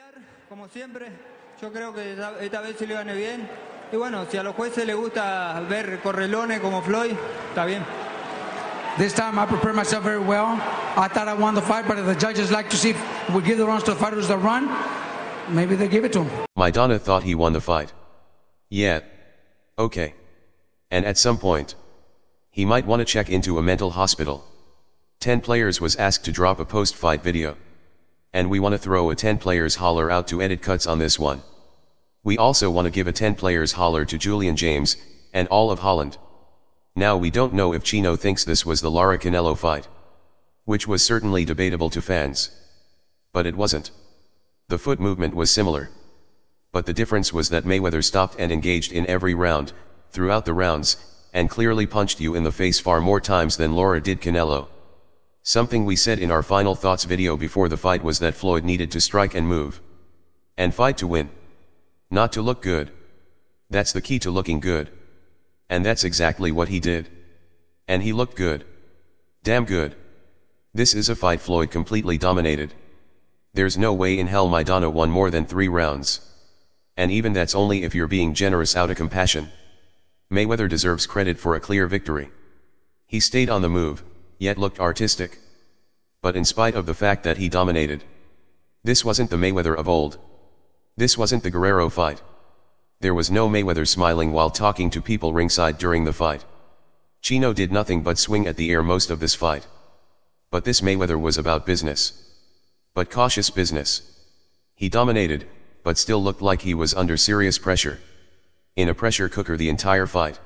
pelear, como siempre. Yo creo que esta vez sí le gané bien. Y bueno, si a los jueces les gusta ver correlones como Floyd, está bien. This time I prepared myself very well. I thought I won the fight, but if the judges like to see if we give the rounds to the fighters that run, maybe they give it to him. Maidana thought he won the fight. Yeah. Okay. And at some point, he might want to check into a mental hospital. 10 players was asked to drop a post-fight video. And we want to throw a 10 players holler out to edit cuts on this one. We also want to give a 10 players holler to Julian James, and all of Holland. Now we don't know if Chino thinks this was the Lara Canelo fight. Which was certainly debatable to fans. But it wasn't. The foot movement was similar. But the difference was that Mayweather stopped and engaged in every round, throughout the rounds, and clearly punched you in the face far more times than Lara did Canelo. Something we said in our final thoughts video before the fight was that Floyd needed to strike and move. And fight to win. Not to look good. That's the key to looking good. And that's exactly what he did. And he looked good. Damn good. This is a fight Floyd completely dominated. There's no way in hell Maidana won more than 3 rounds. And even that's only if you're being generous out of compassion. Mayweather deserves credit for a clear victory. He stayed on the move, yet looked artistic. But in spite of the fact that he dominated, this wasn't the Mayweather of old. This wasn't the Guerrero fight. There was no Mayweather smiling while talking to people ringside during the fight. Chino did nothing but swing at the air most of this fight. But this Mayweather was about business. But cautious business. He dominated, but still looked like he was under serious pressure. In a pressure cooker the entire fight.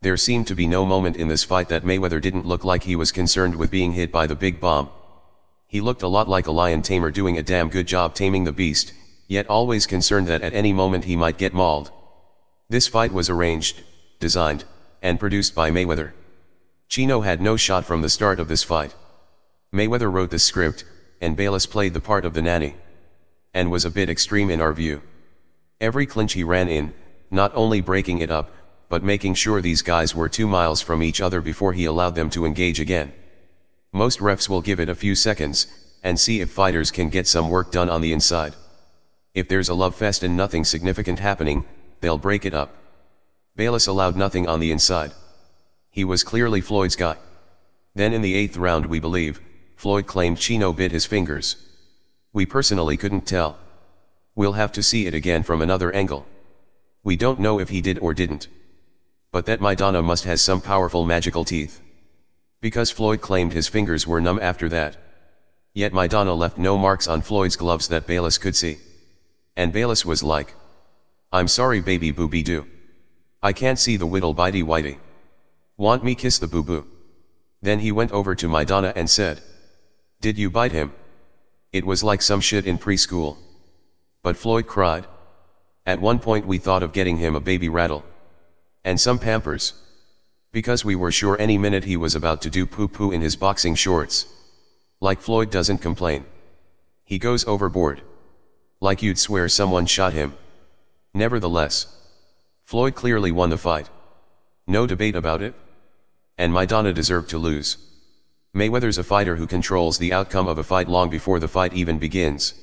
There seemed to be no moment in this fight that Mayweather didn't look like he was concerned with being hit by the big bomb. He looked a lot like a lion tamer doing a damn good job taming the beast, yet always concerned that at any moment he might get mauled. This fight was arranged, designed, and produced by Mayweather. Chino had no shot from the start of this fight. Mayweather wrote the script, and Bayless played the part of the nanny. And was a bit extreme in our view. Every clinch he ran in, not only breaking it up, but making sure these guys were 2 miles from each other before he allowed them to engage again. Most refs will give it a few seconds, and see if fighters can get some work done on the inside. If there's a love fest and nothing significant happening, they'll break it up. Bayless allowed nothing on the inside. He was clearly Floyd's guy. Then in the 8th round we believe, Floyd claimed Chino bit his fingers. We personally couldn't tell. We'll have to see it again from another angle. We don't know if he did or didn't. But that Maidana must has some powerful magical teeth. Because Floyd claimed his fingers were numb after that. Yet Maidana left no marks on Floyd's gloves that Bayless could see. And Bayless was like, "I'm sorry baby booby doo. I can't see the whittle bitey whitey. Want me kiss the boo boo?" Then he went over to Maidana and said, "Did you bite him?" It was like some shit in preschool. But Floyd cried. At one point we thought of getting him a baby rattle. And some Pampers. Because we were sure any minute he was about to do poo-poo in his boxing shorts. Like Floyd doesn't complain. He goes overboard. Like you'd swear someone shot him. Nevertheless, Floyd clearly won the fight. No debate about it. And Maidana deserved to lose. Mayweather's a fighter who controls the outcome of a fight long before the fight even begins.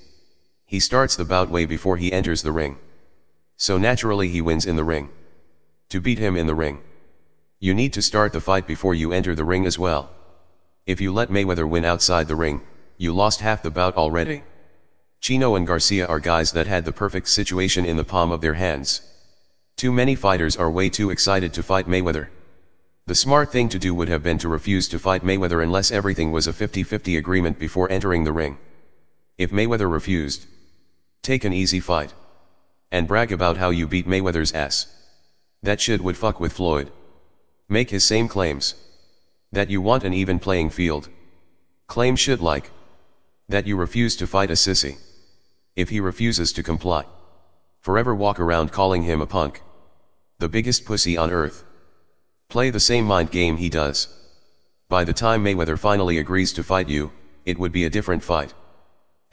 He starts the bout way before he enters the ring. So naturally he wins in the ring. To beat him in the ring, you need to start the fight before you enter the ring as well. If you let Mayweather win outside the ring, you lost half the bout already. Chino and Garcia are guys that had the perfect situation in the palm of their hands. Too many fighters are way too excited to fight Mayweather. The smart thing to do would have been to refuse to fight Mayweather unless everything was a 50-50 agreement before entering the ring. If Mayweather refused, take an easy fight. And brag about how you beat Mayweather's ass. That shit would fuck with Floyd. Make his same claims. That you want an even playing field. Claim shit like that you refuse to fight a sissy. If he refuses to comply, forever walk around calling him a punk. The biggest pussy on earth. Play the same mind game he does. By the time Mayweather finally agrees to fight you, it would be a different fight.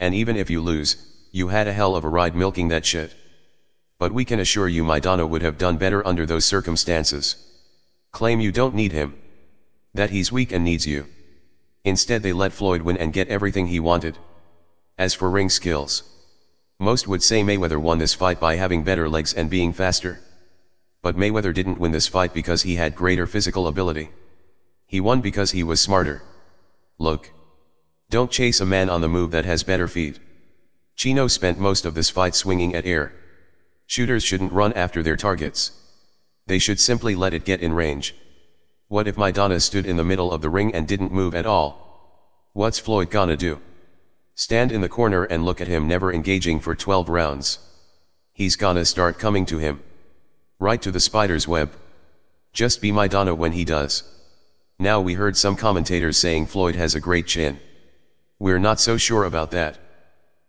And even if you lose, you had a hell of a ride milking that shit. But we can assure you Maidana would have done better under those circumstances. Claim you don't need him. That he's weak and needs you. Instead they let Floyd win and get everything he wanted. As for ring skills, Most would say Mayweather won this fight by having better legs and being faster. But Mayweather didn't win this fight because he had greater physical ability. He won because he was smarter. Look. Don't chase a man on the move that has better feet. Chino spent most of this fight swinging at air. Shooters shouldn't run after their targets. They should simply let it get in range. What if Maidana stood in the middle of the ring and didn't move at all? What's Floyd gonna do? Stand in the corner and look at him never engaging for 12 rounds. He's gonna start coming to him. Right to the spider's web. Just be Maidana when he does. Now we heard some commentators saying Floyd has a great chin. We're not so sure about that.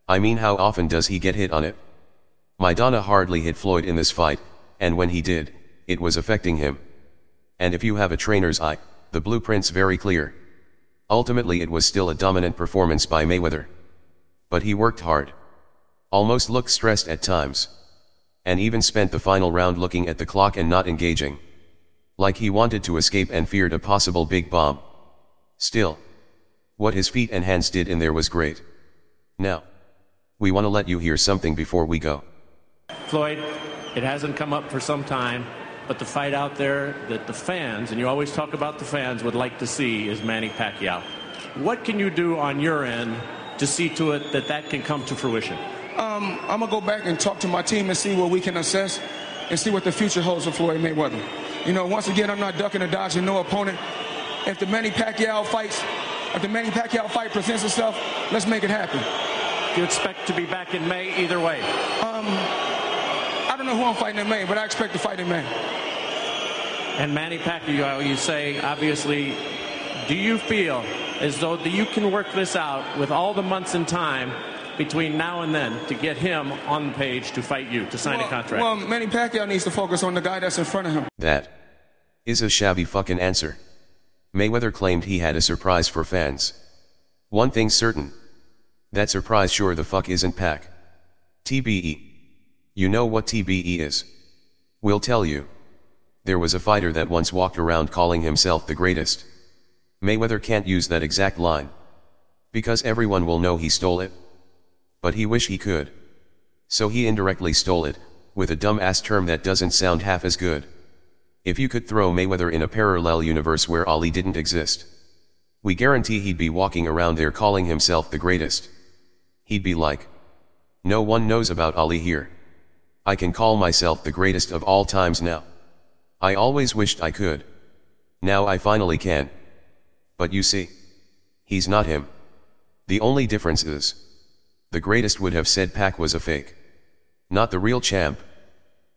I mean, how often does he get hit on it? Maidana hardly hit Floyd in this fight, and when he did, it was affecting him. And if you have a trainer's eye, the blueprint's very clear. Ultimately it was still a dominant performance by Mayweather. But he worked hard. Almost looked stressed at times. And even spent the final round looking at the clock and not engaging. Like he wanted to escape and feared a possible big bomb. Still. What his feet and hands did in there was great. Now. We want to let you hear something before we go. Floyd, it hasn't come up for some time, but the fight out there that the fans, and you always talk about the fans, would like to see is Manny Pacquiao. What can you do on your end to see to it that that can come to fruition? I'm going to go back and talk to my team and see what we can assess and see what the future holds for Floyd Mayweather. You know, once again, I'm not ducking or dodging no opponent. If the Manny Pacquiao fight presents itself, let's make it happen. Do you expect to be back in May either way? I don't know who I'm fighting in May, but I expect to fight in May. And Manny Pacquiao, you say, obviously, do you feel as though you can work this out with all the months and time between now and then to get him on the page to fight you, to sign a contract? Well, Manny Pacquiao needs to focus on the guy that's in front of him. That is a shabby fucking answer. Mayweather claimed he had a surprise for fans. One thing's certain. That surprise sure the fuck isn't Pac. TBE. You know what TBE is? We'll tell you. There was a fighter that once walked around calling himself the greatest. Mayweather can't use that exact line. Because everyone will know he stole it. But he wish he could. So he indirectly stole it, with a dumb-ass term that doesn't sound half as good. If you could throw Mayweather in a parallel universe where Ali didn't exist, we guarantee he'd be walking around there calling himself the greatest. He'd be like, no one knows about Ali here. I can call myself the greatest of all times now. I always wished I could. Now I finally can. But you see, he's not him. The only difference is, the greatest would have said Pac was a fake. Not the real champ.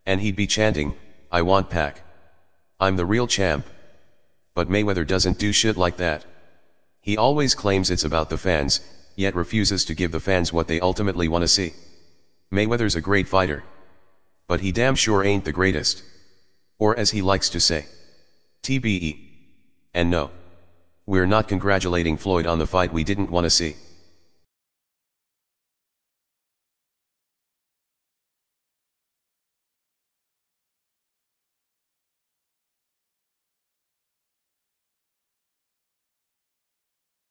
And he'd be chanting, I want Pac. I'm the real champ. But Mayweather doesn't do shit like that. He always claims it's about the fans, yet refuses to give the fans what they ultimately want to see. Mayweather's a great fighter. But he damn sure ain't the greatest. Or as he likes to say, TBE. And no. We're not congratulating Floyd on the fight we didn't want to see.